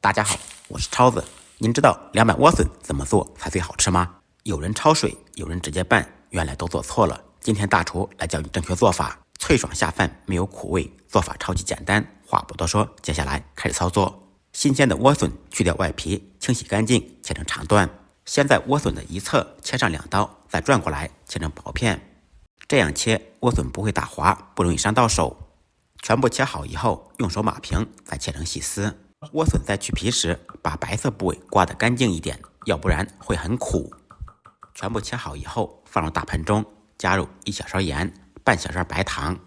大家好，我是超子。您知道凉拌莴笋怎么做才最好吃吗？有人焯水，有人直接拌，原来都做错了。今天大厨来教你正确做法，脆爽下饭，没有苦味，做法超级简单。话不多说，接下来开始操作。新鲜的莴笋去掉外皮，清洗干净，切成长段。先在莴笋的一侧切上2刀，再转过来切成薄片。这样切，莴笋不会打滑，不容易伤到手。全部切好以后，用手码平，再切成细丝。莴笋在去皮时，把白色部位刮得干净一点，要不然会很苦。全部切好以后，放入大盆中，加入1小勺盐，半小勺白糖，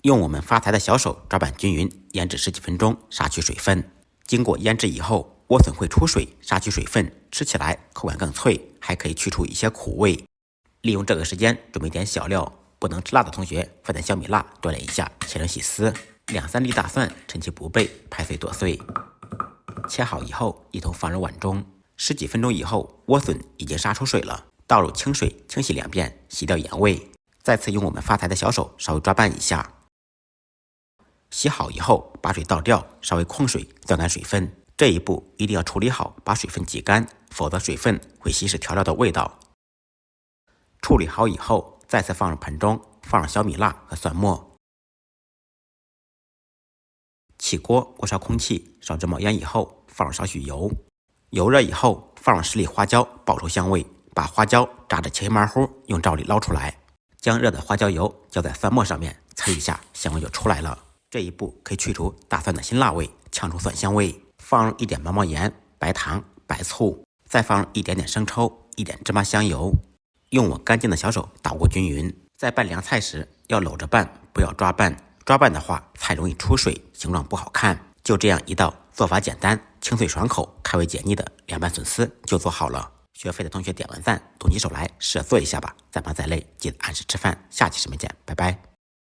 用我们发财的小手抓拌均匀，腌制10几分钟，杀去水分。经过腌制以后，莴笋会出水，杀去水分，吃起来口感更脆，还可以去除一些苦味。利用这个时间准备点小料，不能吃辣的同学放点小米辣锻炼一下，切成细丝。2-3粒大蒜，趁其不备，拍碎剁碎。切好以后，一同放入碗中。10几分钟以后，莴笋已经杀出水了，倒入清水清洗2遍，洗掉盐味。再次用我们发财的小手稍微抓拌一下。洗好以后，把水倒掉，稍微控水，攥干水分。这一步一定要处理好，把水分挤干，否则水分会稀释调料的味道。处理好以后，再次放入盆中，放入小米辣和蒜末。起锅，锅烧空气，烧至冒烟以后，放入少许油。油热以后，放入10粒花椒，爆出香味。把花椒炸至切麻糊，用罩里捞出来。将热的花椒油浇在蒜末上面，呲一下，香味就出来了。这一步可以去除大蒜的辛辣味，呛出蒜香味。放入1点毛毛盐、白糖、白醋，再放入一点点生抽、1点芝麻香油。用我干净的小手捣鼓均匀。在拌凉菜时，要搂着拌，不要抓拌。抓拌的话，菜容易出水，形状不好看。就这样一道做法简单、清脆爽口、开胃解腻的凉拌笋丝就做好了。学会的同学点完赞，动起手来试着做一下吧。再忙再累，记得按时吃饭。下期视频见，拜拜。